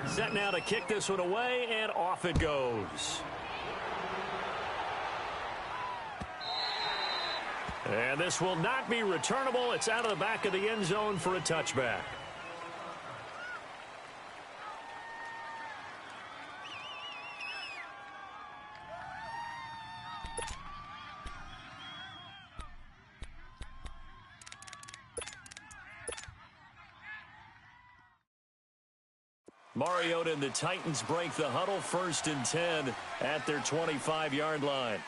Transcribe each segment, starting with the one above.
Set now to kick this one away, and off it goes. And this will not be returnable. It's out of the back of the end zone for a touchback. Mariota and the Titans break the huddle, 1st and 10 at their 25-yard line.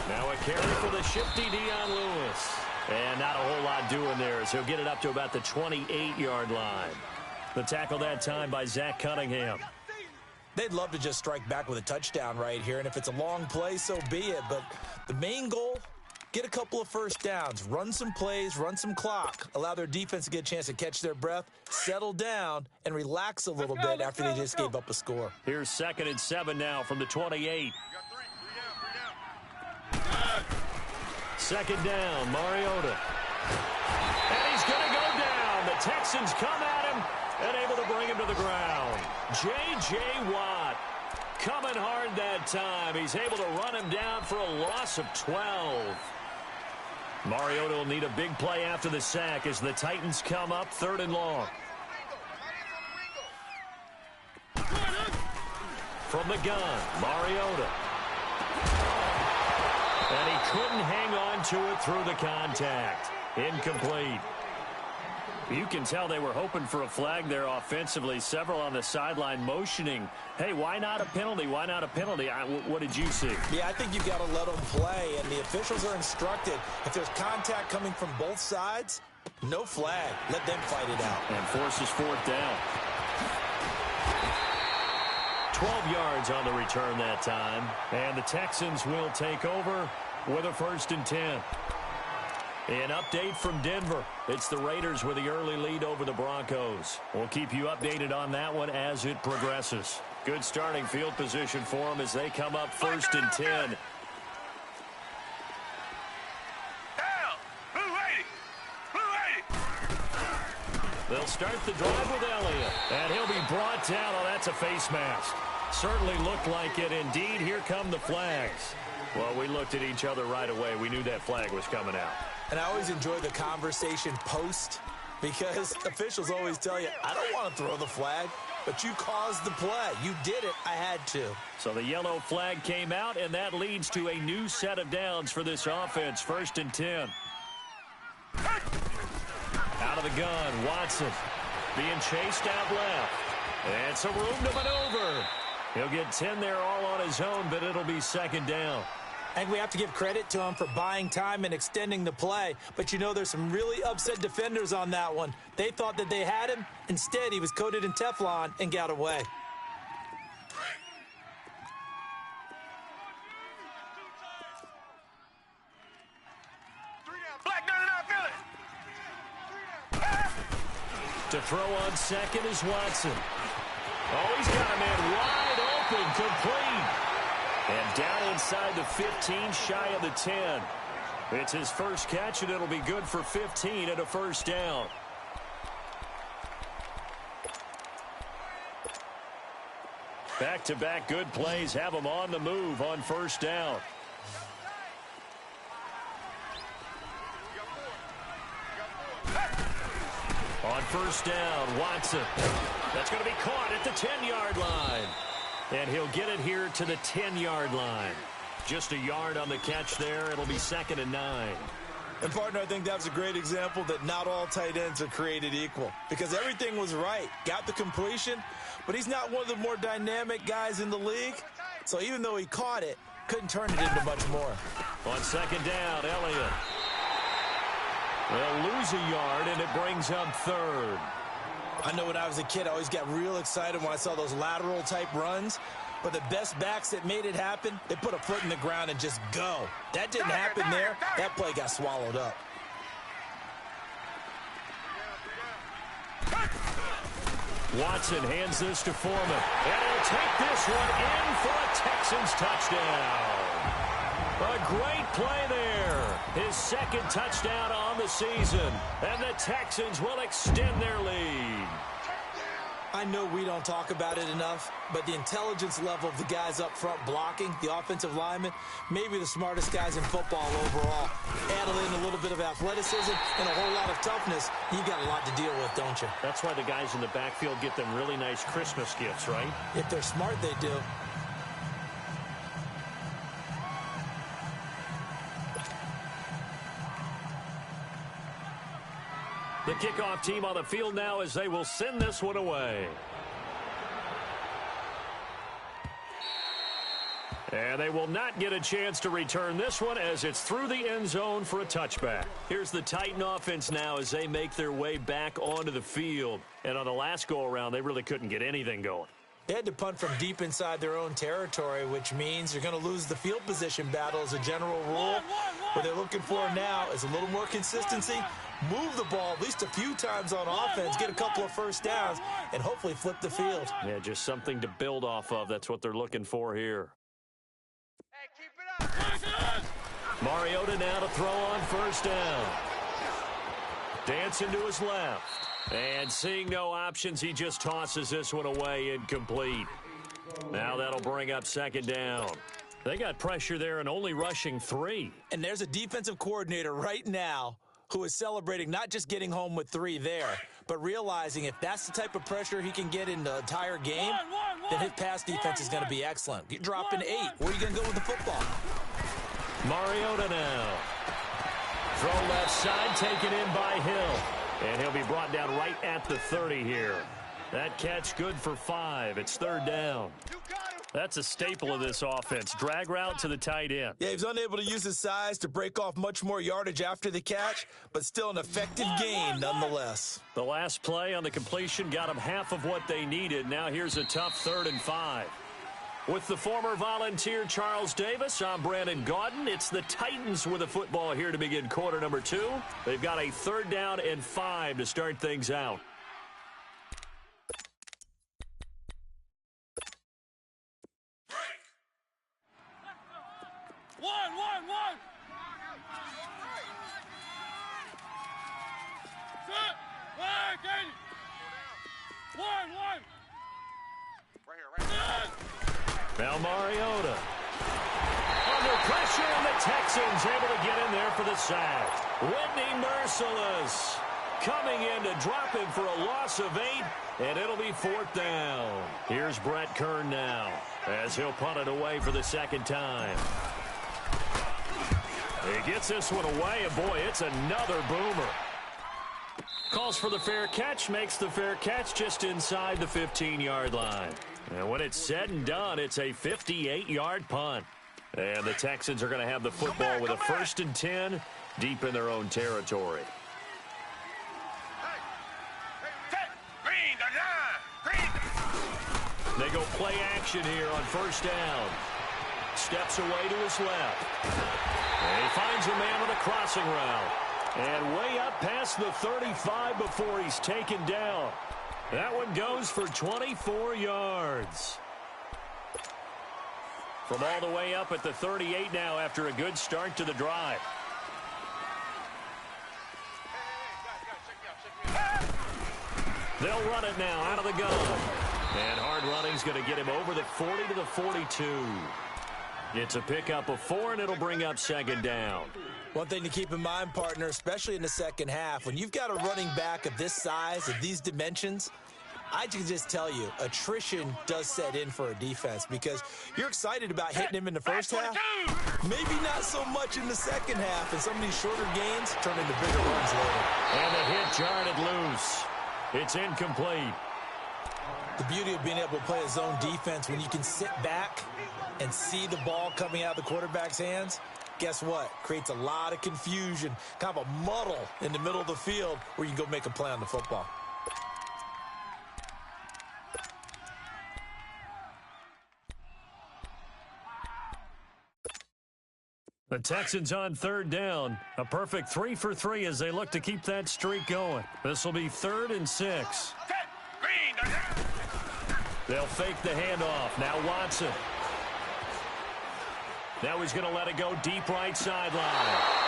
Now a carry for the shifty Dion Lewis. And not a whole lot doing there as he'll get it up to about the 28-yard line. The tackle that time by Zach Cunningham. They'd love to just strike back with a touchdown right here, and if it's a long play, so be it. But the main goal, get a couple of first downs, run some plays, run some clock, allow their defense to get a chance to catch their breath, settle down, and relax a little bit after they just gave up a score. Here's 2nd and 7 now from the 28. 2nd down, Mariota. And he's going to go down. The Texans come at him and able to bring him to the ground. J.J. Watt coming hard that time. He's able to run him down for a loss of 12. Mariota will need a big play after the sack as the Titans come up 3rd and long. From the gun, Mariota. And he couldn't hang on to it through the contact. Incomplete. You can tell they were hoping for a flag there offensively. Several on the sideline motioning, hey, why not a penalty? Why not a penalty? What did you see? Yeah, I think you've got to let them play, and the officials are instructed. If there's contact coming from both sides, no flag. Let them fight it out. And forces 4th down. 12 yards on the return that time. And the Texans will take over with a 1st and 10. An update from Denver. It's the Raiders with the early lead over the Broncos. We'll keep you updated on that one as it progresses. Good starting field position for them as they come up 1st and 10. They'll start the drive with Elliott. And he'll be brought down. Oh, that's a face mask. Certainly looked like it. Indeed, here come the flags. Well, we looked at each other right away. We knew that flag was coming out. And I always enjoy the conversation post because officials always tell you, I don't want to throw the flag, but you caused the play. You did it. I had to. So the yellow flag came out, and that leads to a new set of downs for this offense. 1st and 10. Out of the gun, Watson being chased out left. And some room to maneuver. He'll get 10 there all on his own, but it'll be 2nd down. I think we have to give credit to him for buying time and extending the play. But, you know, there's some really upset defenders on that one. They thought that they had him. Instead, he was coated in Teflon and got away. To throw on 2nd is Watson. Oh, he's got a man wide open, complete. And down inside the 15, shy of the 10. It's his first catch, and it'll be good for 15 and a 1st down. Back-to-back good plays have him on the move on 1st down. On 1st down, Watson. That's going to be caught at the 10-yard line. And he'll get it here to the 10-yard line. Just a yard on the catch there. It'll be 2nd and 9. And, partner, I think that was a great example that not all tight ends are created equal. Because everything was right. Got the completion, but he's not one of the more dynamic guys in the league. So even though he caught it, couldn't turn it into much more. On 2nd down, Elliott. They'll lose a yard, and it brings up 3rd. I know when I was a kid, I always got real excited when I saw those lateral-type runs. But the best backs that made it happen, they put a foot in the ground and just go. That didn't happen there. That play got swallowed up. Watson hands this to Foreman. And he'll take this one in for a Texans touchdown. A great play there. His second touchdown on the season. And the Texans will extend their lead. I know we don't talk about it enough, but the intelligence level of the guys up front blocking, the offensive linemen, maybe the smartest guys in football overall. Add in a little bit of athleticism and a whole lot of toughness, you've got a lot to deal with, don't you? That's why the guys in the backfield get them really nice Christmas gifts, right? If they're smart, they do. The kickoff team on the field now as they will send this one away. And they will not get a chance to return this one as it's through the end zone for a touchback. Here's the Titan offense now as they make their way back onto the field. And on the last go-around, they really couldn't get anything going. They had to punt from deep inside their own territory, which means you're going to lose the field position battle as a general rule. What they're looking for now is a little more consistency, move the ball at least a few times on offense, get a couple of first downs, and hopefully flip the field. Yeah, just something to build off of. That's what they're looking for here. Hey, keep it up. Mariota now to throw on first down. Dancing to his left. And seeing no options, he just tosses this one away, incomplete. Now that'll bring up second down. They got pressure there and only rushing 3. And there's a defensive coordinator right now who is celebrating not just getting home with 3 there, but realizing if that's the type of pressure he can get in the entire game, then his pass defense is going to be excellent. You're dropping 8. Where are you going to go with the football? Mariota now. Throw left side, taken in by Hill. And he'll be brought down right at the 30 here. That catch good for 5. It's third down. That's a staple of this offense. Drag route to the tight end. Yeah, he was unable to use his size to break off much more yardage after the catch, but still an effective gain nonetheless. The last play on the completion got them half of what they needed. Now here's a tough 3rd and 5. With the former Volunteer Charles Davis, I'm Brandon Gaudin. It's the Titans with the football here to begin quarter number 2. They've got a 3rd down and 5 to start things out. One. Set. One. Right here. Now Mariota. Under pressure, and the Texans able to get in there for the sack. Whitney Merciless coming in to drop him for a loss of 8, and it'll be 4th down. Here's Brett Kern now as he'll punt it away for the second time. He gets this one away, and boy, it's another boomer. Calls for the fair catch, makes the fair catch just inside the 15-yard line. And when it's said and done, it's a 58-yard punt. And the Texans are going to have the football with a 1st and 10 deep in their own territory. They go play action here on first down. Steps away to his left. And he finds a man on a crossing route. And way up past the 35 before he's taken down. That one goes for 24 yards. From all the way up at the 38 now after a good start to the drive. They'll run it now out of the gun. And hard running's going to get him over the 40 to the 42. It's a pickup of 4, and it'll bring up second down. One thing to keep in mind, partner, especially in the second half, when you've got a running back of this size, of these dimensions, I can just tell you, attrition does set in for a defense because you're excited about hitting him in the first half. Maybe not so much in the second half, and some of these shorter gains turn into bigger runs later. And the hit jarred it loose. It's incomplete. The beauty of being able to play a zone defense when you can sit back and see the ball coming out of the quarterback's hands, guess what? Creates a lot of confusion, kind of a muddle in the middle of the field where you can go make a play on the football. The Texans on third down. A perfect 3 for 3 as they look to keep that streak going. This will be 3rd and 6. They'll fake the handoff. Now Watson. Now he's going to let it go deep right sideline.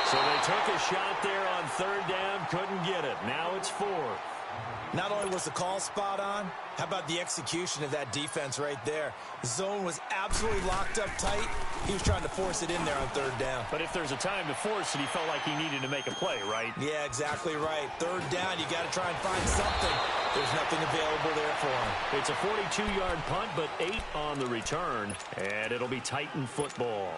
So they took a shot there on third down, couldn't get it. Now it's 4. Not only was the call spot on, how about the execution of that defense right there? The zone was absolutely locked up tight. He was trying to force it in there on third down. But if there's a time to force it, he felt like he needed to make a play, right? Yeah, exactly right. Third down, you got to try and find something. There's nothing available there for him. It's a 42-yard punt, but 8 on the return, and it'll be Titan football.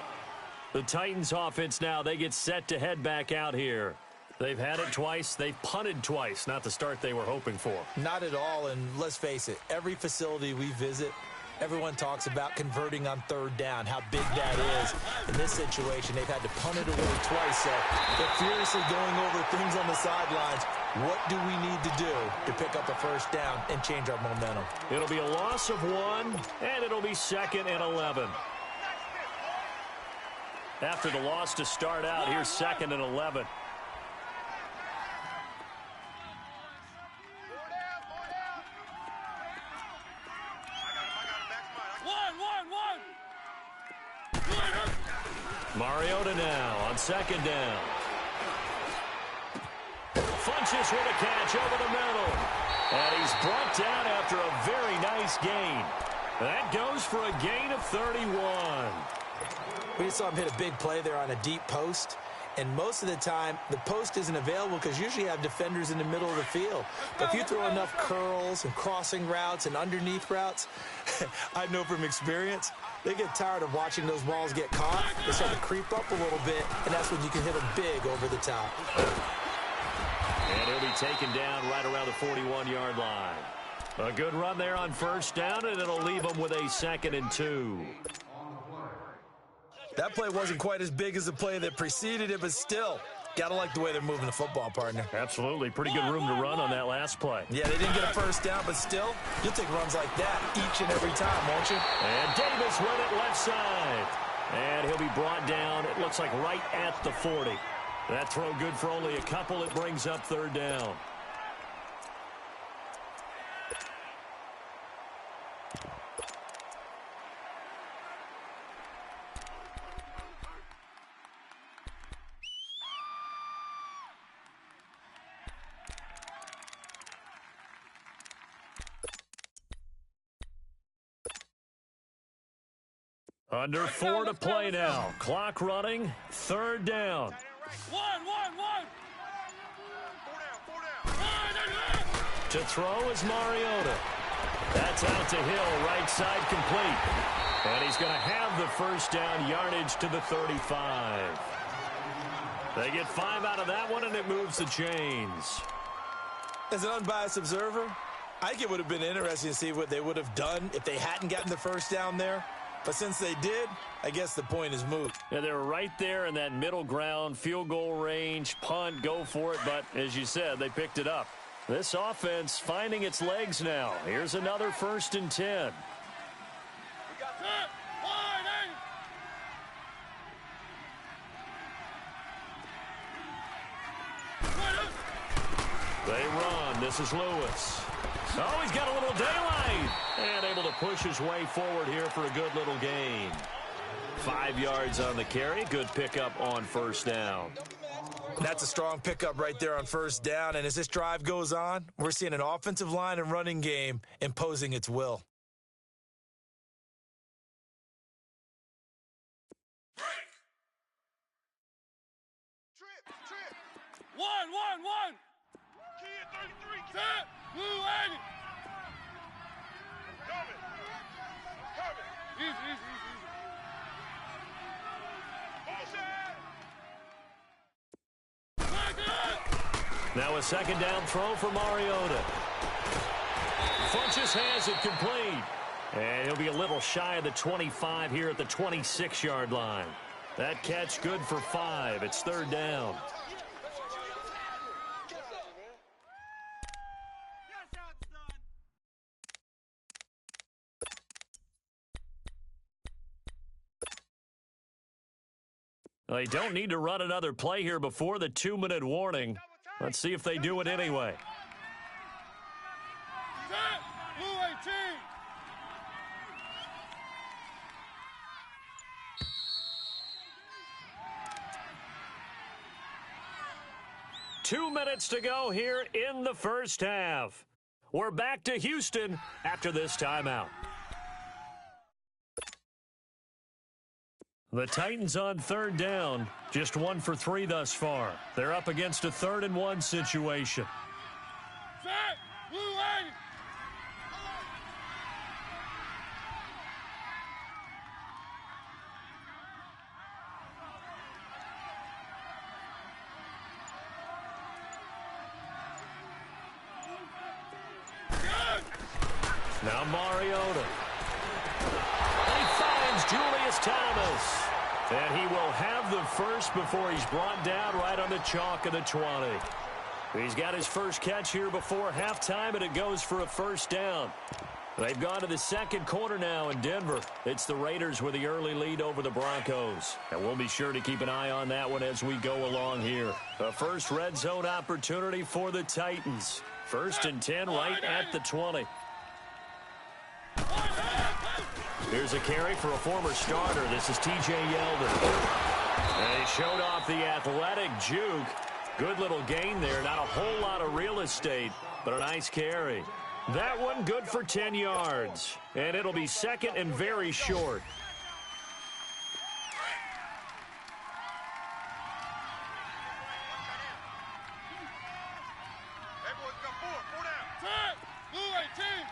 The Titans offense now, they get set to head back out here. They've had it twice. They've punted twice. Not the start they were hoping for. Not at all, and let's face it, every facility we visit, everyone talks about converting on third down, how big that is. In this situation, they've had to punt it away twice, so they're furiously going over things on the sidelines. What do we need to do to pick up a first down and change our momentum? It'll be a loss of 1, and it'll be 2nd and 11. After the loss to start out, here's 2nd and 11. Mariota now on 2nd down. Funches with a catch over the middle. And he's brought down after a very nice gain. That goes for a gain of 31. We just saw him hit a big play there on a deep post. And most of the time, the post isn't available because usually you have defenders in the middle of the field. But if you throw enough curls and crossing routes and underneath routes, I know from experience, they get tired of watching those balls get caught. They start to creep up a little bit, and that's when you can hit them big over the top. And he'll be taken down right around the 41-yard line. A good run there on first down, and it'll leave them with a 2nd and 2. That play wasn't quite as big as the play that preceded it, but still, got to like the way they're moving the football, partner. Absolutely. Pretty good room to run on that last play. Yeah, they didn't get a first down, but still, you'll take runs like that each and every time, won't you? And Davis with it left side. And he'll be brought down, it looks like right at the 40. That throw good for only a couple. It brings up third down. Under 4 to play now. Clock running. Third down. One. To throw is Mariota. That's out to Hill, right side complete. And he's going to have the first down, yardage to the 35. They get 5 out of that one, and it moves the chains. As an unbiased observer, I think it would have been interesting to see what they would have done if they hadn't gotten the first down there. But since they did, I guess the point is moot. Yeah, they were right there in that middle ground, field goal range, punt, go for it. But as you said, they picked it up. This offense finding its legs now. Here's another 1st and 10. They run. This is Lewis. Oh, he's got a little daylight. And able to push his way forward here for a good little gain. 5 yards on the carry. Good pickup on first down. That's a strong pickup right there on first down. And as this drive goes on, we're seeing an offensive line and running game imposing its will. One. Kid 33, set. Blue 80. Coming. Easy. Now a 2nd down throw for Mariota. Funches has it complete. And he'll be a little shy of the 25 here at the 26-yard line. That catch good for 5. It's third down. They don't need to run another play here before the 2-minute warning. Let's see if they do it anyway. Set. Blue 18. 2 minutes to go here in the first half. We're back to Houston after this timeout. The Titans on third down, just 1 for 3 thus far. They're up against a 3rd-and-1 situation. Set. Blue wagon. Now Mariota. He finds Julius Thomas. And he will have the first before he's brought down right on the chalk of the 20. He's got his first catch here before halftime, and it goes for a first down. They've gone to the second quarter now in Denver. It's the Raiders with the early lead over the Broncos. And we'll be sure to keep an eye on that one as we go along here. A first red zone opportunity for the Titans. 1st and 10 right at the 20. Here's a carry for a former starter. This is T.J. Yeldon. And he showed off the athletic juke. Good little gain there. Not a whole lot of real estate, but a nice carry. That one good for 10 yards. And it'll be 2nd and very short. Hey, boys, got 4 down. Set. Blue 18.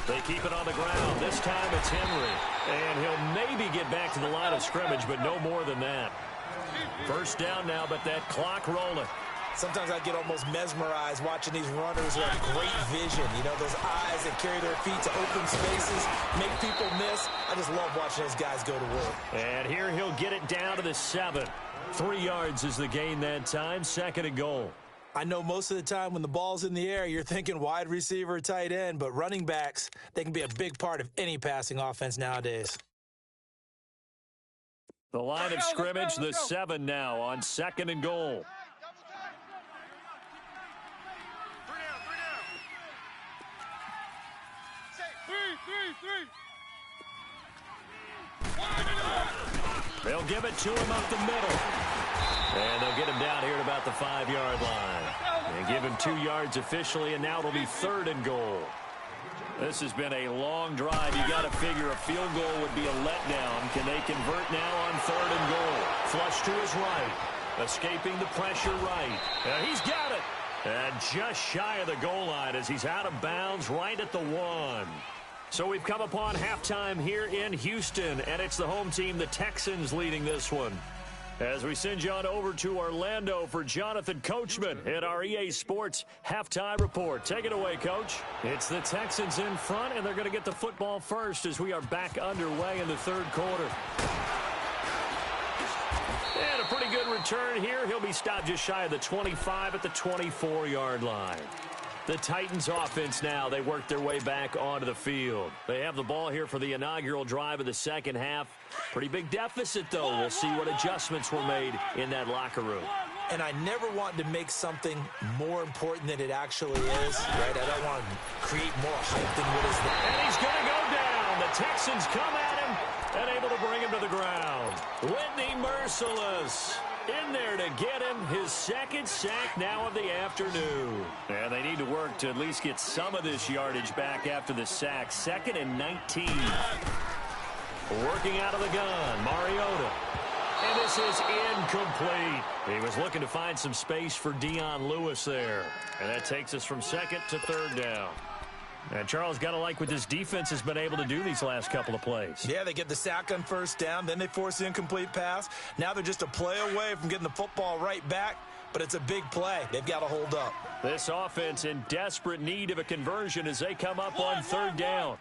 They keep it on the ground. This time it's Henry. And he'll maybe get back to the line of scrimmage, but no more than that. First down now, but that clock rolling. Sometimes I get almost mesmerized watching these runners who have great vision. You know, those eyes that carry their feet to open spaces, make people miss. I just love watching those guys go to work. And here he'll get it down to the 7. 3 yards is the gain that time. 2nd and goal. I know most of the time when the ball's in the air, you're thinking wide receiver, tight end, but running backs, they can be a big part of any passing offense nowadays. The line of scrimmage, the 7 now on 2nd and goal. 3 down. They'll give it to him up the middle. And they'll get him down here at about the 5-yard line. And give him 2 yards officially, and now it'll be 3rd and goal. This has been a long drive. You got to figure a field goal would be a letdown. Can they convert now on 3rd and goal? Flush to his right. Escaping the pressure right. And he's got it. And just shy of the goal line as he's out of bounds right at the 1. So we've come upon halftime here in Houston, and it's the home team, the Texans, leading this one. As we send you on over to Orlando for Jonathan Coachman at our EA Sports Halftime Report. Take it away, Coach. It's the Texans in front, and they're going to get the football first as we are back underway in the 3rd quarter. And a pretty good return here. He'll be stopped just shy of the 25 at the 24-yard line. The Titans offense now, they work their way back onto the field. They have the ball here for the inaugural drive of the second half. Pretty big deficit, though. We'll see what adjustments were made in that locker room. And I never want to make something more important than it actually is, right? I don't want to create more hype than what is there. And he's going to go down. The Texans come at him and able to bring him to the ground. Whitney Merciless in there to get him his 2nd sack now of the afternoon. And they need to work to at least get some of this yardage back after the sack. 2nd and 19. Working out of the gun, Mariota. And this is incomplete. He was looking to find some space for Dion Lewis there. And that takes us from 2nd to 3rd down. And Charles, got to like what this defense has been able to do these last couple of plays. Yeah, they get the sack on 1st down, then they force the incomplete pass. Now they're just a play away from getting the football right back, but it's a big play. They've got to hold up. This offense in desperate need of a conversion as they come up on 3rd down.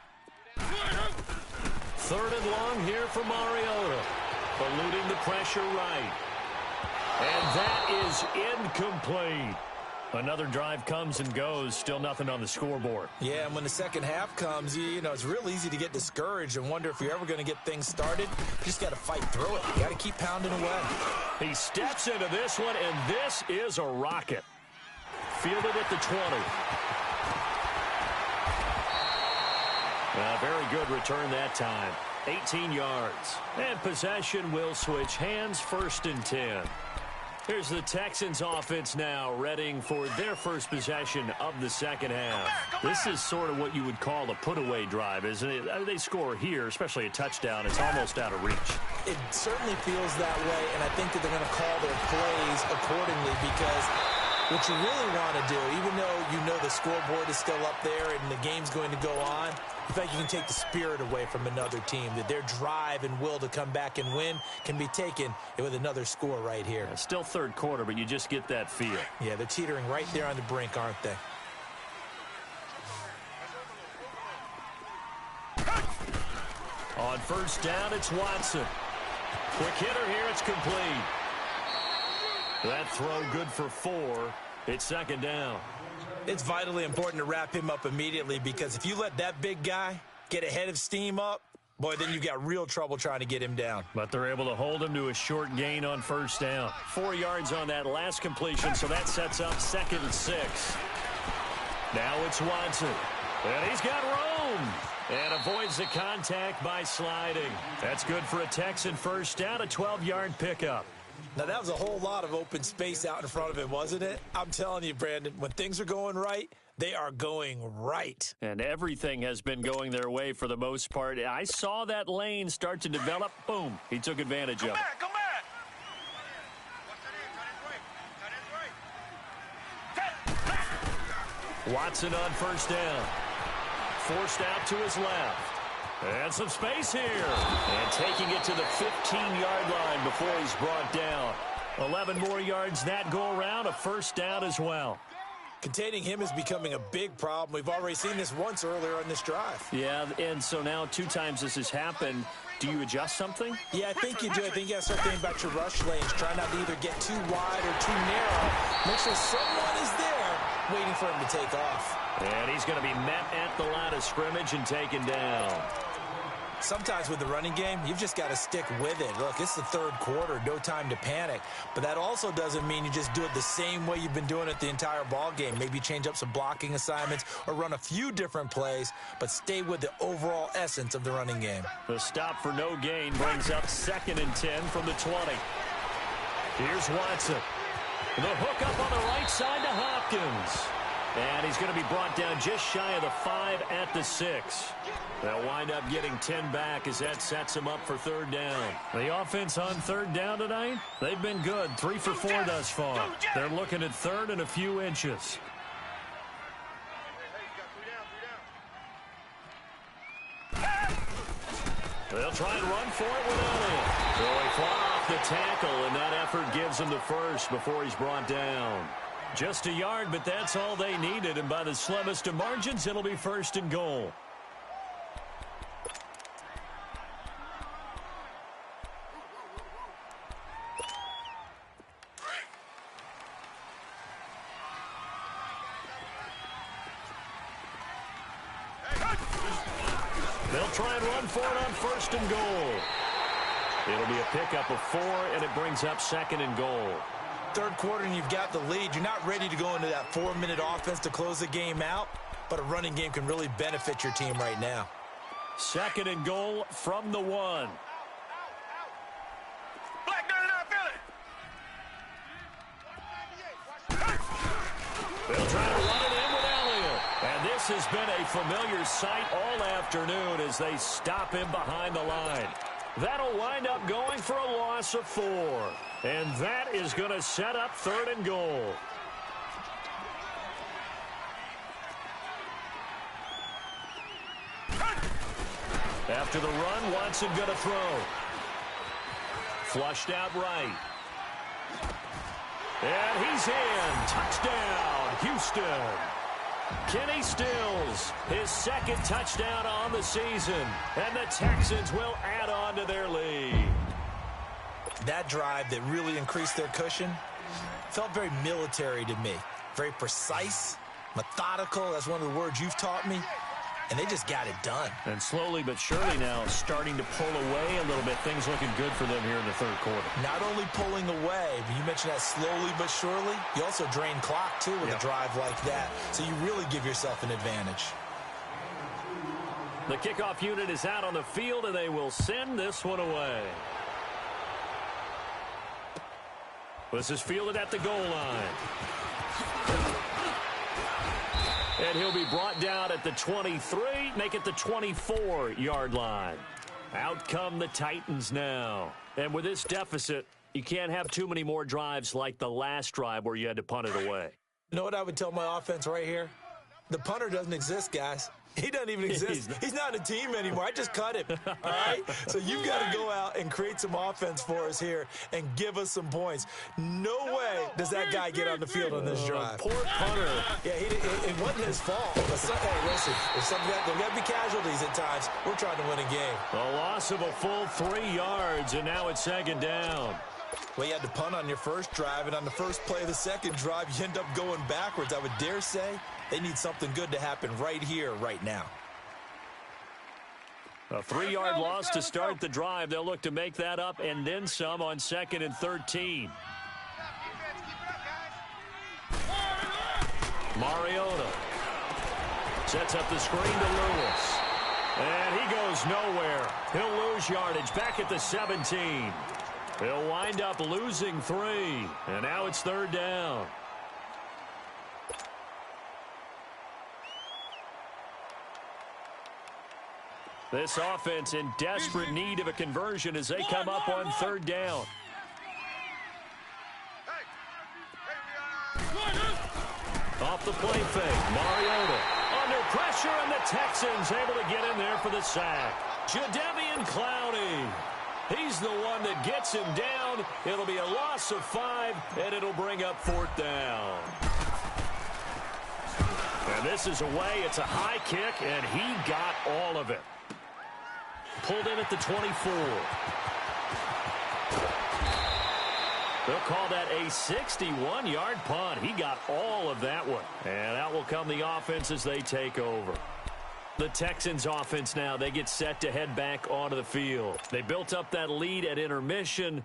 3rd and long here for Mariota. Eluding the pressure right. And that is incomplete. Another drive comes and goes. Still nothing on the scoreboard. Yeah, and when the second half comes, you know, it's real easy to get discouraged and wonder if you're ever going to get things started. You just got to fight through it. You got to keep pounding away. He steps into this one, and this is a rocket. Fielded at the 20. A very good return that time. 18 yards. And possession will switch hands, 1st and 10. Here's the Texans offense now, readying for their first possession of the second half. This is sort of what you would call a put-away drive, isn't it? They score here, especially a touchdown. It's almost out of reach. It certainly feels that way, and I think that they're going to call their plays accordingly because what you really want to do, even though you know the scoreboard is still up there and the game's going to go on, in fact, you can take the spirit away from another team, that their drive and will to come back and win can be taken with another score right here. Yeah, still third quarter, but you just get that feel. Yeah, they're teetering right there on the brink, aren't they? On 1st down, it's Watson. Quick hitter here, it's complete. That throw good for 4. It's 2nd down. It's vitally important to wrap him up immediately because if you let that big guy get ahead of steam up, boy, then you've got real trouble trying to get him down. But they're able to hold him to a short gain on 1st down. 4 yards on that last completion, so that sets up 2nd and 6. Now it's Watson. And he's got room. And avoids the contact by sliding. That's good for a Texan 1st down, a 12-yard pickup. Now, that was a whole lot of open space out in front of him, wasn't it? I'm telling you, Brandon, when things are going right, they are going right. And everything has been going their way for the most part. I saw that lane start to develop. Boom. He took advantage of it. Come back. Watson on 1st down. Forced out to his left. And some space here. And taking it to the 15-yard line before he's brought down. 11 more yards that go around, a 1st down as well. Containing him is becoming a big problem. We've already seen this once earlier on this drive. Yeah, and so now 2 times this has happened. Do you adjust something? Yeah, I think you do. I think you got to start thinking about your rush lanes. Try not to either get too wide or too narrow. Make sure someone is there waiting for him to take off. And he's going to be met at the line of scrimmage and taken down. Sometimes with the running game, you've just got to stick with it. Look, it's the 3rd quarter, no time to panic. But that also doesn't mean you just do it the same way you've been doing it the entire ball game. Maybe change up some blocking assignments or run a few different plays, but stay with the overall essence of the running game. The stop for no gain brings up 2nd and 10 from the 20. Here's Watson. The hook up on the right side to Hopkins. And he's going to be brought down just shy of the 5 at the 6. They'll wind up getting 10 back as that sets him up for 3rd down. The offense on 3rd down tonight, they've been good. 3 for 4 thus far. They're looking at 3rd and a few inches. They'll try and run for it with Elliott. They fly off the tackle, and that effort gives him the 1st before he's brought down. Just a yard, but that's all they needed, and by the slimmest of margins, it'll be 1st and goal. They'll try and run for it on 1st and goal. It'll be a pickup of 4, and it brings up 2nd and goal. 3rd quarter and you've got the lead. You're not ready to go into that 4-minute offense to close the game out, but a running game can really benefit your team right now. 2nd and goal from the 1. Black dirty now, feel it. They'll try to run it in with Elliott. And this has been a familiar sight all afternoon as they stop him behind the line. That'll wind up going for a loss of 4. And that is going to set up 3rd and goal. After the run, Watson going to throw. Flushed out right. And he's in. Touchdown, Houston. Kenny Stills, his 2nd touchdown on the season. And the Texans will add on to their lead. That drive that really increased their cushion felt very military to me. Very precise, methodical. That's one of the words you've taught me. And they just got it done. And slowly but surely now starting to pull away a little bit. Things looking good for them here in the 3rd quarter. Not only pulling away, but you mentioned that slowly but surely. You also drain clock, too, with a drive like that. So you really give yourself an advantage. The kickoff unit is out on the field, and they will send this one away. This is fielded at the goal line. And he'll be brought down at the 23, make it the 24-yard line. Out come the Titans now. And with this deficit, you can't have too many more drives like the last drive where you had to punt it away. You know what I would tell my offense right here? The punter doesn't exist, guys. He doesn't even exist. He's not a team anymore. I just cut him, all right? So you've got to go out and create some offense for us here and give us some points. No way does that guy get on the field on this drive. Poor punter. Yeah, it wasn't his fault. But hey, listen, there got to be casualties at times. We're trying to win a game. A loss of a full 3 yards, and now it's second down. Well, you had to punt on your first drive, and on the first play of the second drive, you end up going backwards. I would dare say they need something good to happen right here, right now. A 3-yard loss to start the drive. They'll look to make that up and then some on 2nd and 13. Mariota sets up the screen to Lewis. And he goes nowhere. He'll lose yardage back at the 17. He'll wind up losing 3. And now it's 3rd down. This offense in desperate need of a conversion as they come up on 3rd down. Off the play fake, Mariota under pressure, and the Texans able to get in there for the sack. Jadeveon Clowney, he's the one that gets him down. It'll be a loss of 5, and it'll bring up 4th down. And this is away. It's a high kick, and he got all of it. Pulled in at the 24. They'll call that a 61-yard punt. He got all of that one. And out will come the offense as they take over. The Texans offense now, they get set to head back onto the field. They built up that lead at intermission,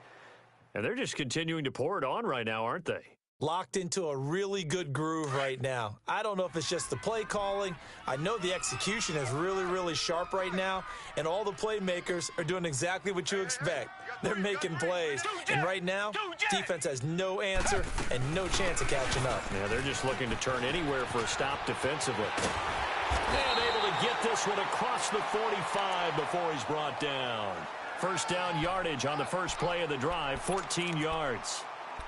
and they're just continuing to pour it on right now, aren't they? Locked into a really good groove right now. I don't know if it's just the play calling. I know the execution is really, really sharp right now, and all the playmakers are doing exactly what you expect. They're making plays, and right now, defense has no answer and no chance of catching up. Yeah, they're just looking to turn anywhere for a stop defensively. And able to get this one across the 45 before he's brought down. First down yardage on the first play of the drive, 14 yards.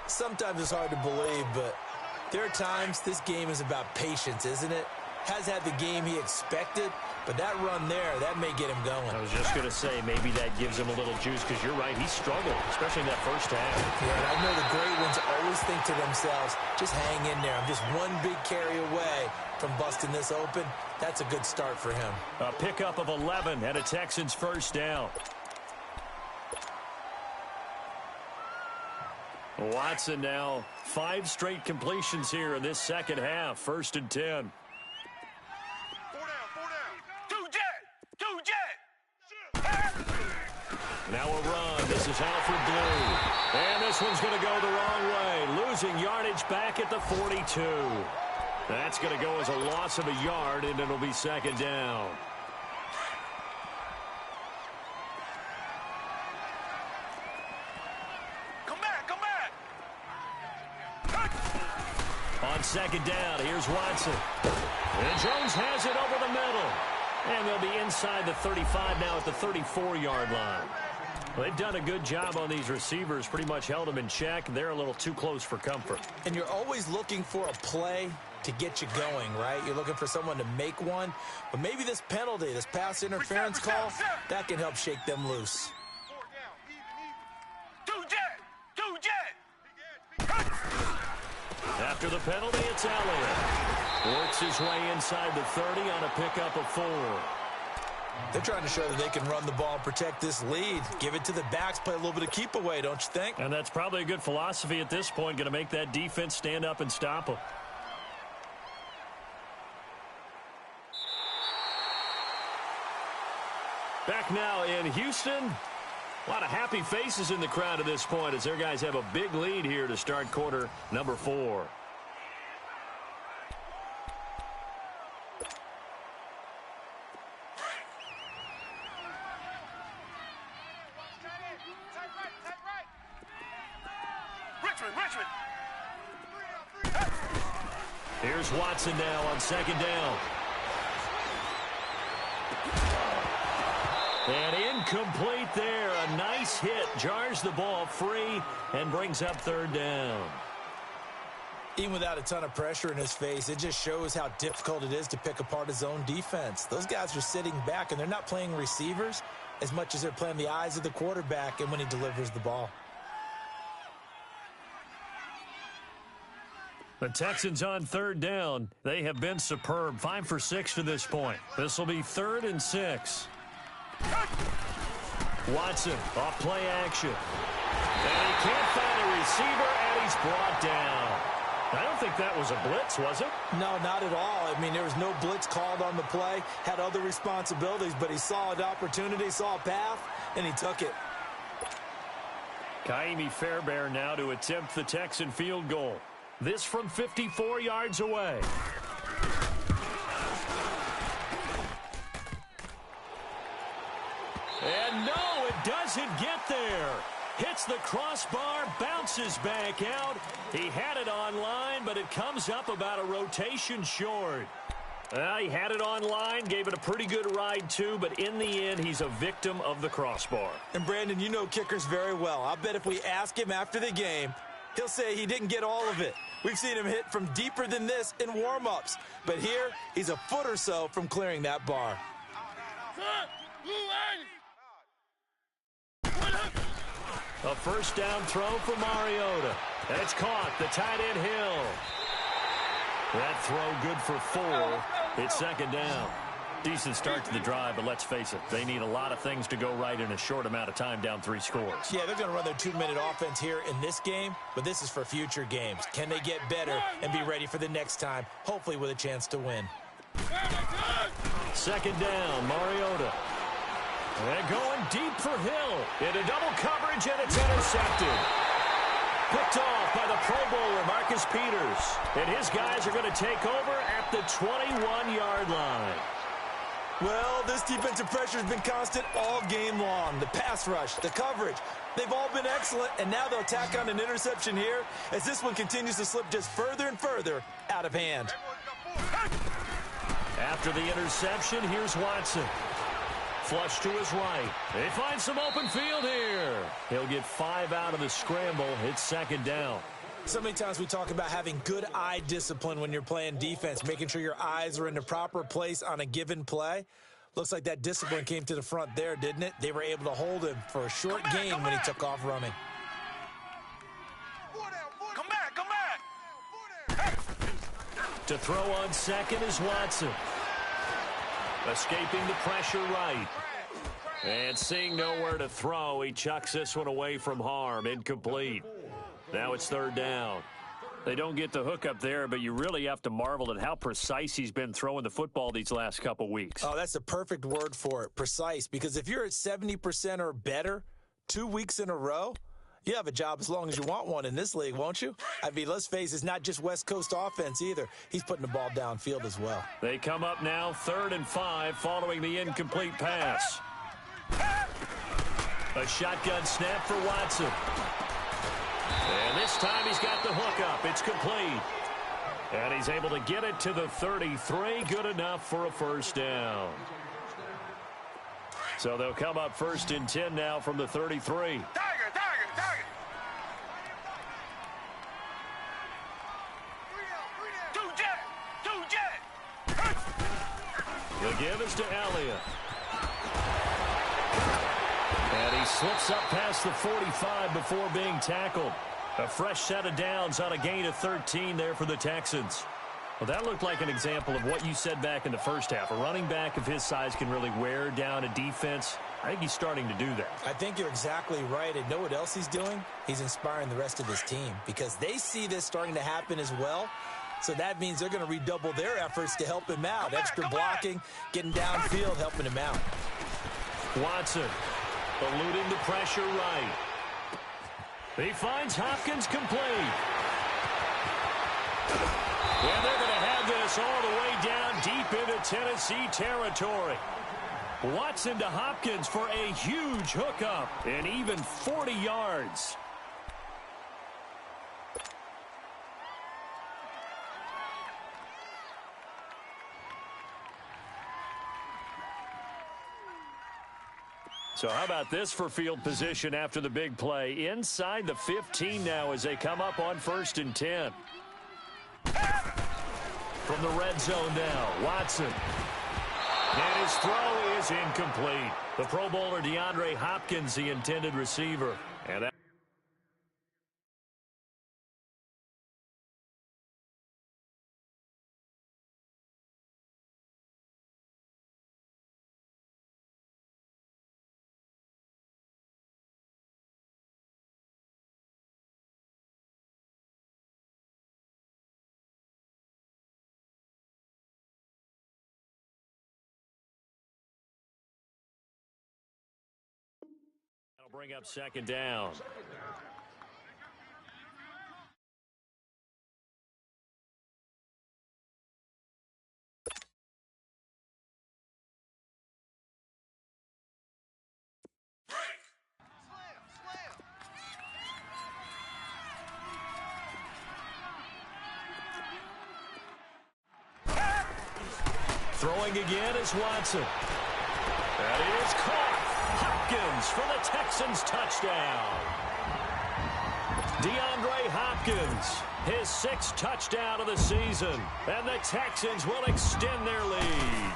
Sometimes it's hard to believe, but there are times this game is about patience, isn't it? Has had the game he expected, but that run there, that may get him going. I was just going to say, maybe that gives him a little juice, because you're right, he struggled, especially in that first half. Yeah, and I know the great ones always think to themselves, just hang in there. I'm just one big carry away from busting this open. That's a good start for him. A pickup of 11 and a Texans first down. Watson now 5 straight completions here in this second half. 1st and 10. 4 down, 4 down. 2 jet. Now a run. This is Alfred Blue. And this one's going to go the wrong way. Losing yardage back at the 42. That's going to go as a loss of a yard, and it'll be 2nd down. On 2nd down, here's Watson. And Jones has it over the middle. And they'll be inside the 35 now at the 34-yard line. Well, they've done a good job on these receivers, pretty much held them in check. They're a little too close for comfort. And you're always looking for a play to get you going, right? You're looking for someone to make one. But maybe this penalty, this pass interference call, that can help shake them loose. 2 jet. After the penalty, it's Elliott. Works his way inside the 30 on a pickup of 4. They're trying to show that they can run the ball and protect this lead. Give it to the backs, play a little bit of keep away, don't you think? And that's probably a good philosophy at this point, going to make that defense stand up and stop them. Back now in Houston. A lot of happy faces in the crowd at this point as their guys have a big lead here to start quarter number 4. Here's Watson now on second down. And incomplete there. A nice hit. Jars the ball free and brings up third down. Even without a ton of pressure in his face, it just shows how difficult it is to pick apart his own defense. Those guys are sitting back, and they're not playing receivers as much as they're playing the eyes of the quarterback and when he delivers the ball. The Texans on third down. They have been superb. 5 for 6 to this point. This will be 3rd and 6. Watson off play action. And he can't find a receiver, and he's brought down. I don't think that was a blitz, was it? No, not at all. I mean, there was no blitz called on the play. Had other responsibilities, but he saw an opportunity, saw a path, and he took it. Kaimi Fairbairn now to attempt the Texan field goal. This from 54 yards away. And no, it doesn't get there. Hits the crossbar, bounces back out. He had it online, but it comes up about a rotation short. He had it online, gave it a pretty good ride too, but in the end, he's a victim of the crossbar. And Brandon, you know kickers very well. I bet if we ask him after the game, he'll say he didn't get all of it. We've seen him hit from deeper than this in warm-ups. But here, he's a foot or so from clearing that bar. A first down throw for Mariota. And it's caught. The tight end Hill. That throw good for 4. It's second down. Decent start to the drive, but let's face it, they need a lot of things to go right in a short amount of time, down 3 scores. Yeah, they're going to run their 2-minute offense here in this game, but this is for future games. Can they get better and be ready for the next time, hopefully with a chance to win? Second down, Mariota. And going deep for Hill. Into double coverage, and it's intercepted. Picked off by the Pro Bowler, Marcus Peters. And his guys are going to take over at the 21-yard line. Well, this defensive pressure has been constant all game long. The pass rush, the coverage, they've all been excellent, and now they'll tack on an interception here as this one continues to slip just further and further out of hand. After the interception, here's Watson. Flush to his right. They find some open field here. He'll get 5 out of the scramble. It's second down. So many times we talk about having good eye discipline when you're playing defense, making sure your eyes are in the proper place on a given play. Looks like that discipline came to the front there, didn't it? They were able to hold him for a short gain when he took off running. Come back. To throw on second is Watson. Escaping the pressure right. And seeing nowhere to throw, he chucks this one away from harm. Incomplete. Now it's third down. They don't get the hook up there, but you really have to marvel at how precise he's been throwing the football these last couple weeks. Oh, that's the perfect word for it, precise. Because if you're at 70% or better 2 weeks in a row, you have a job as long as you want one in this league, won't you? I mean, let's face it, it's not just West Coast offense either. He's putting the ball downfield as well. They come up now 3rd and 5 following the incomplete pass. A shotgun snap for Watson. And this time he's got the hook up. It's complete. And he's able to get it to the 33. Good enough for a first down. So they'll come up 1st and 10 now from the 33. Tiger. Two jet. The give is to Elliott. And he slips up past the 45 before being tackled. A fresh set of downs on a gain of 13 there for the Texans. Well, that looked like an example of what you said back in the first half. A running back of his size can really wear down a defense. I think he's starting to do that. I think you're exactly right. And know what else he's doing? He's inspiring the rest of his team because they see this starting to happen as well. So that means they're going to redouble their efforts to help him out. Extra blocking, getting downfield, helping him out. Watson eluding the pressure right. He finds Hopkins complete. And they're going to have this all the way down deep into Tennessee territory. Watson to Hopkins for a huge hookup and even 40 yards. So how about this for field position after the big play? Inside the 15 now as they come up on 1st and 10. From the red zone now, Watson. And his throw is incomplete. The Pro Bowler DeAndre Hopkins, the intended receiver. And that will bring up 2nd down. Throwing again is Watson. That is caught. Hopkins for the Texans touchdown. DeAndre Hopkins, his 6th touchdown of the season. And the Texans will extend their lead.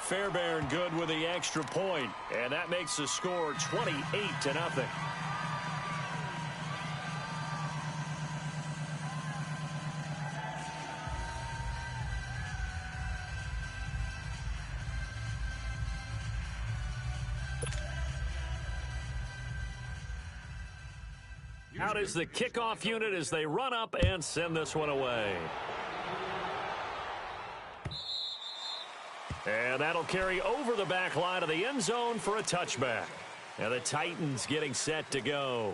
Fairbairn good with the extra point. And that makes the score 28-0. Out is the kickoff unit as they run up and send this one away. And that'll carry over the back line of the end zone for a touchback. And the Titans getting set to go.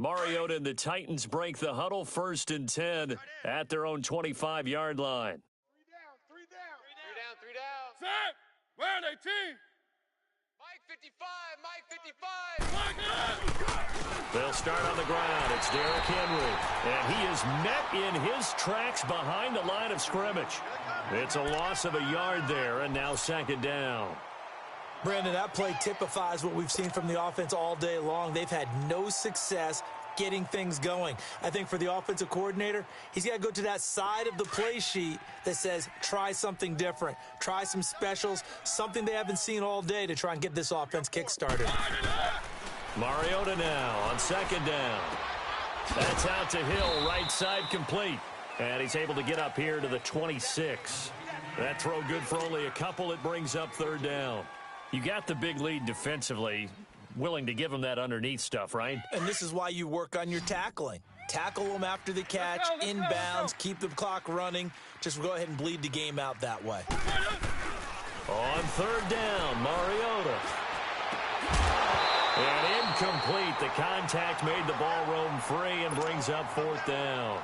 Mariota and the Titans break the huddle 1st and 10 at their own 25-yard line. Three down. Set. Where are they, team? Mike 55. They'll start on the ground. It's Derrick Henry. And he is met in his tracks behind the line of scrimmage. It's a loss of a yard there, and now 2nd down. Brandon, that play typifies what we've seen from the offense all day long. They've had no success getting things going. I think for the offensive coordinator, he's got to go to that side of the play sheet that says, try something different. Try some specials, something they haven't seen all day to try and get this offense kick-started. Mariota now on 2nd down. That's out to Hill, right side complete. And he's able to get up here to the 26. That throw good for only a couple. It brings up 3rd down. You got the big lead defensively, willing to give them that underneath stuff, right? And this is why you work on your tackling. Tackle them after the catch, inbounds, keep the clock running. Just go ahead and bleed the game out that way. On 3rd down, Mariota. And incomplete. The contact made the ball roam free and brings up 4th down.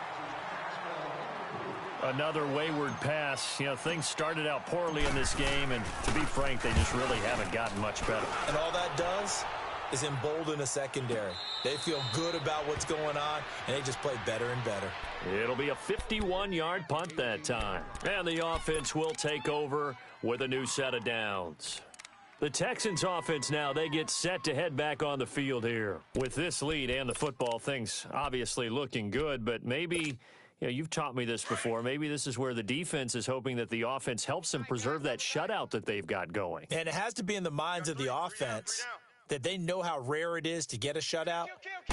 Another wayward pass. You know, things started out poorly in this game, and to be frank, they just really haven't gotten much better. And all that does is embolden a secondary. They feel good about what's going on, and they just play better and better. It'll be a 51-yard punt that time. And the offense will take over with a new set of downs. The Texans offense now, they get set to head back on the field here. With this lead and the football, things obviously looking good, but maybe... You know, you've taught me this before. Maybe this is where the defense is hoping that the offense helps them preserve that shutout that they've got going. And it has to be in the minds of the offense that they know how rare it is to get a shutout.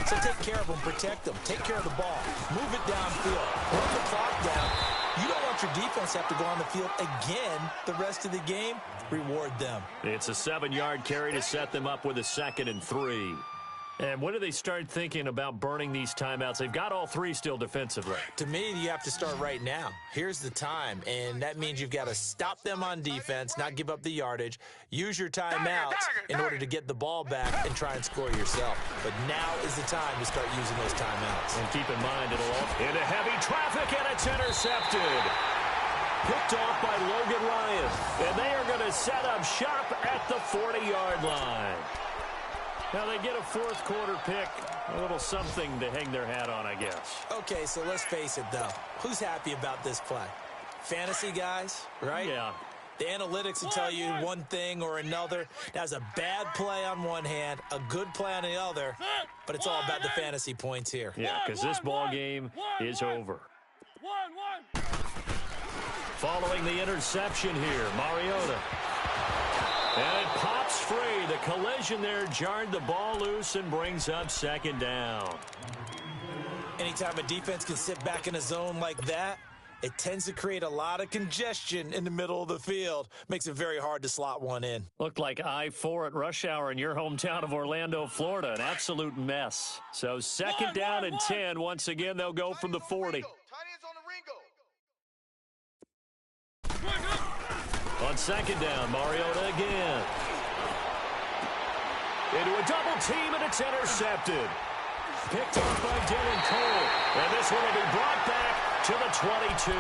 So take care of them, protect them, take care of the ball, move it downfield, run the clock down. You don't want your defense to have to go on the field again the rest of the game. Reward them. It's a 7-yard carry to set them up with a 2nd and 3. And when do they start thinking about burning these timeouts? They've got all 3 still defensively. To me, you have to start right now. Here's the time, and that means you've got to stop them on defense, not give up the yardage, use your timeouts in order to get the ball back and try and score yourself. But now is the time to start using those timeouts. And keep in mind, it'll all into heavy traffic, and it's intercepted. Picked off by Logan Ryan. And they are going to set up shop at the 40-yard line. Now they get a fourth quarter pick. A little something to hang their hat on, I guess. Okay, so let's face it, though. Who's happy about this play? Fantasy guys, right? Yeah. The analytics will tell you one thing or another. That's a bad play on one hand, a good play on the other, but it's all about the fantasy points here. Yeah, because this ball game is over. Following the interception here, Mariota. And it pops free. The collision there jarred the ball loose and brings up second down. Anytime a defense can sit back in a zone like that, it tends to create a lot of congestion in the middle of the field. Makes it very hard to slot one in. Looked like I-4 at rush hour in your hometown of Orlando, Florida. An absolute mess. So second down and 10. Once again, they'll go from the 40. On second down, Mariota again. Into a double team, and it's intercepted. Picked off by Dylan Cole. And this one will be brought back to the 22.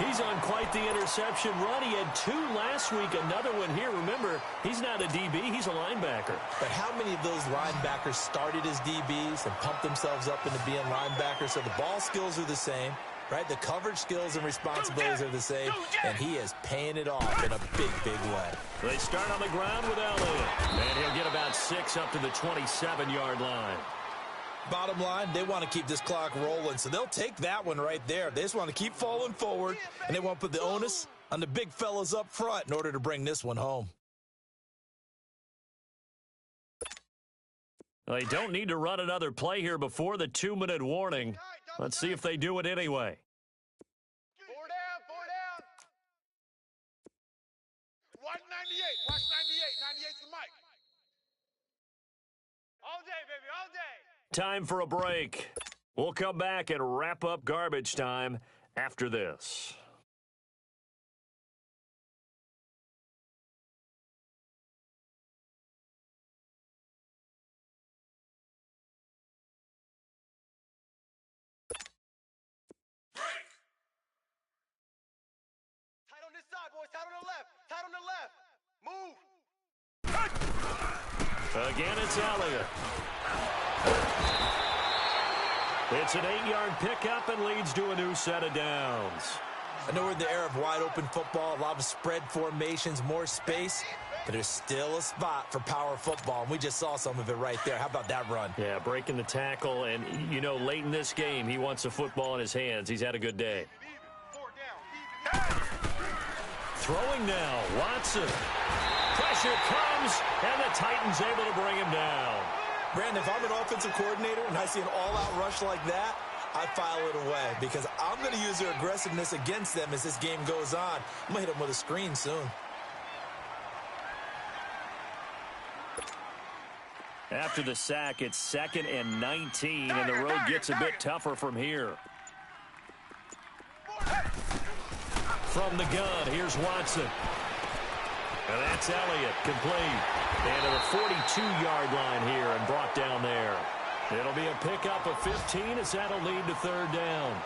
He's on quite the interception run. He had 2 last week, another one here. Remember, he's not a DB, he's a linebacker. But how many of those linebackers started as DBs and pumped themselves up into being linebackers? So the ball skills are the same, right? The coverage skills and responsibilities are the same, and he is paying it off in a big, big way. They start on the ground with Elliott, and he'll get about 6 up to the 27-yard line. Bottom line, they want to keep this clock rolling, so they'll take that one right there. They just want to keep falling forward, and they want to put the onus on the big fellas up front in order to bring this one home. They don't need to run another play here before the 2-minute warning. Let's see if they do it anyway. 4 down, 4 down. Watch 98, watch 98. 98's the mic. All day, baby, all day. Time for a break. We'll come back and wrap up garbage time after this. Tight on this side, boys. Tight on the left. Tight on the left. Move. Again, it's Elliott. It's an 8-yard pickup and leads to a new set of downs. I know we're in the era of wide-open football, a lot of spread formations, more space, but there's still a spot for power football, and we just saw some of it right there. How about that run? Yeah, breaking the tackle, and, you know, late in this game, he wants the football in his hands. He's had a good day. 4 down. Throwing now, Watson. Pressure comes, and the Titans able to bring him down. Brandon, if I'm an offensive coordinator and I see an all-out rush like that, I file it away because I'm going to use their aggressiveness against them as this game goes on. I'm going to hit them with a screen soon. After the sack, it's 2nd and 19, and the road gets a bit tougher from here. From the gun, here's Watson. And that's Elliott, complete. And to the 42-yard line here and brought down there. It'll be a pickup of 15 as that'll lead to 3rd down.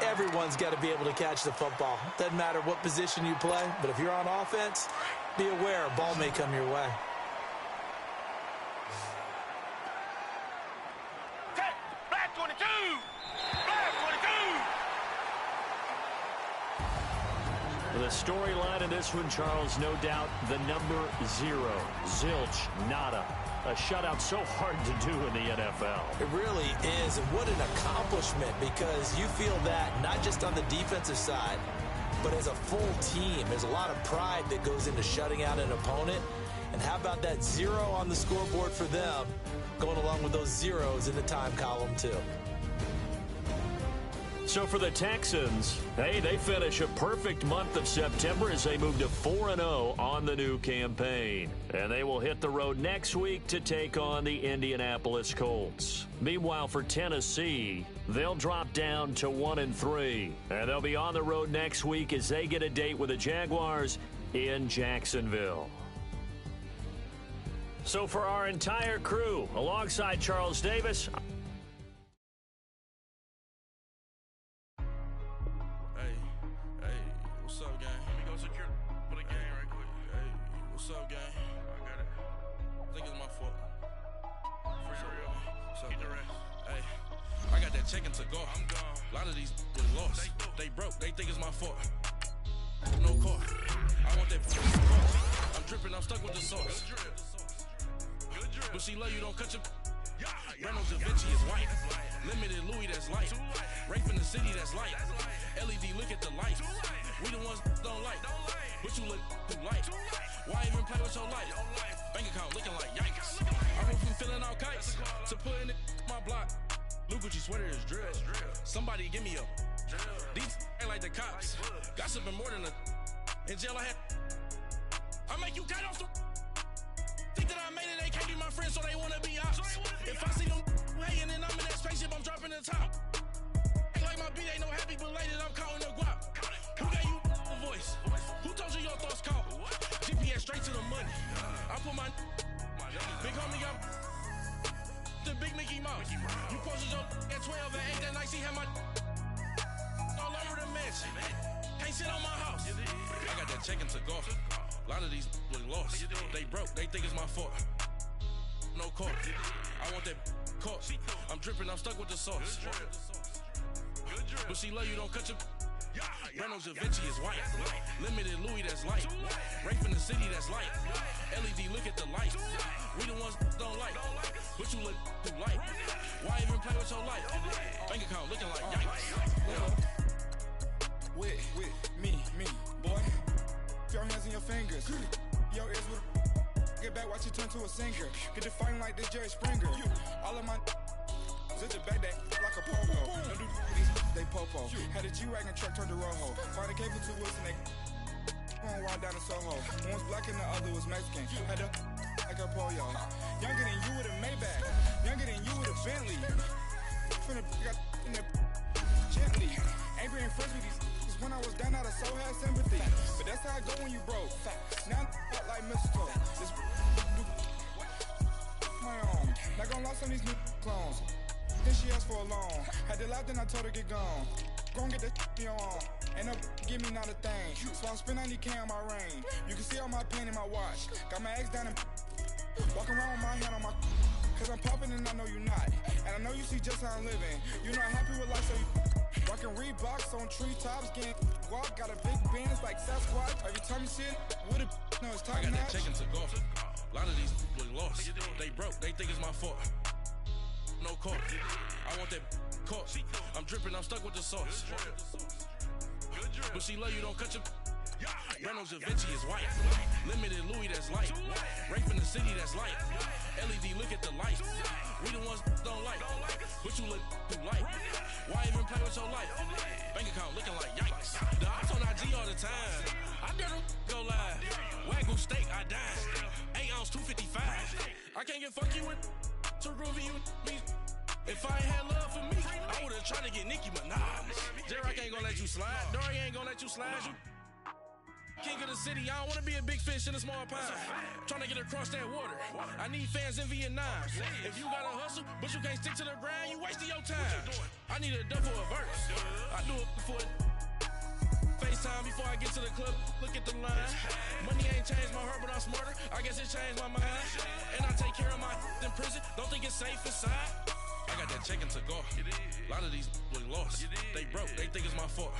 Everyone's got to be able to catch the football. Doesn't matter what position you play, but if you're on offense, be aware a ball may come your way. Black 22. Black 22. The storyline in this one, Charles, no doubt the number 0. Zilch, nada. A shutout so hard to do in the NFL. It really is, and what an accomplishment, because you feel that not just on the defensive side, but as a full team. There's a lot of pride that goes into shutting out an opponent. And how about that 0 on the scoreboard for them, going along with those zeros in the time column, too. So for the Texans, hey, they finish a perfect month of September as they move to 4-0 on the new campaign. And they will hit the road next week to take on the Indianapolis Colts. Meanwhile, for Tennessee, they'll drop down to 1-3. And they'll be on the road next week as they get a date with the Jaguars in Jacksonville. So for our entire crew, alongside Charles Davis, that check and took off. I'm gone. A lot of these was lost. They broke. They think it's my fault. No car. I want that sauce. I'm dripping. I'm stuck with the sauce. But she love you. Don't cut your. Reynolds Da Vinci is white. Limited Louis, that's light. Rape in the city, that's light. LED, look at the light. We the ones don't like. But you look too light. Why even play with your life? Bank account looking like yikes. I went from filling out kites to putting it in my block. Blue Gucci sweater is drill. Somebody give me a. These ain't like the cops. Gossiping more than a. In jail I had. I make you cut off the. Think that I made it, they can't be my friends, so they wanna be ops. If I see them hanging and I'm in that spaceship, I'm dropping the top. Ain't like my beat ain't no happy belated, I'm counting the guap. Who gave you a voice? Who told you your thoughts count? GPS straight to the money. I put my big homie up the big Mickey Mouse. You posted your at 12 and 8 that night, she had my all over the mansion. Can't sit on my house. I got that check and took off. A lot of these was lost. They broke, they think it's my fault. No car. I want that caught. I'm dripping, I'm stuck with the sauce. But she love you, don't cut your. Reynolds Da Vinci is white. Limited Louis, that's light. Rape in the city, that's light. LED, look at the light. We the ones don't like. But you look too light. Why even play with your life? Bank account looking like yikes. With me, boy. Your hands and your fingers. Your ears with get back, watch you turn to a singer. Get the fighting like this Jerry Springer. All of my zit the back that like a pogo. Don't do these they popo. Had a G-Wagon truck turned to Rojo. Find a cable 2 wheels and they on ride down to Soho. One was black and the other was Mexican. Had a like a pollo. Younger than you with a Maybach. Younger than you with a Bentley. Finna got in the gently. Ain't being friends with these. When I was down out of soul had sympathy. But that's how I go when you broke. Now I'm like mistletoe. This my own. Not gonna lost on these new clones. Then she asked for a loan. Had to laugh, then I told her get gone. Gon' get that in your arm. Ain't no give me not a thing. So I spend 90K on my ring. You can see all my pain in my watch. Got my ex down and walk around with my hand on my. Cause I'm popping and I know you not. And I know you see just how I'm living. You're not happy with life, so you rockin' Reeboks on treetops, getting guap, got a big Benz like Sasquatch. Every time you see it, with a no, it's time. I got that check and took off. A lot of these was lost. They broke, they think it's my fault. No car. I want that caught. I'm dripping, I'm stuck with the sauce. But she love you, don't cut your. Reynolds Da Vinci is white. Limited Louis, that's light. Rape in the city, that's light. LED, look at the light. We the ones don't like. But you look too light. Why even play with your life? Bank account looking like yikes. The ops on IG all the time. I dare them go live. Wagyu steak, I died. 8 ounce, 255. I can't get fuck you with to groovy you me. If I ain't had love for me, I would've tried to get Nicki Minaj. J-Rock ain't gonna let you slide. Dory ain't gonna let you slide. You king of the city, I don't wanna be a big fish in a small pond. Trying to get across that water. I need fans in Vietnam. If you gotta hustle, but you can't stick to the grind, you wasting your time. I need a dub for a verse. I do it for it. FaceTime before I get to the club, look at the line. Money ain't changed my heart, but I'm smarter. I guess it changed my mind. And I take care of my in prison. Don't think it's safe inside. I got that check and took off. A lot of these was lost. They broke, they think it's my fault.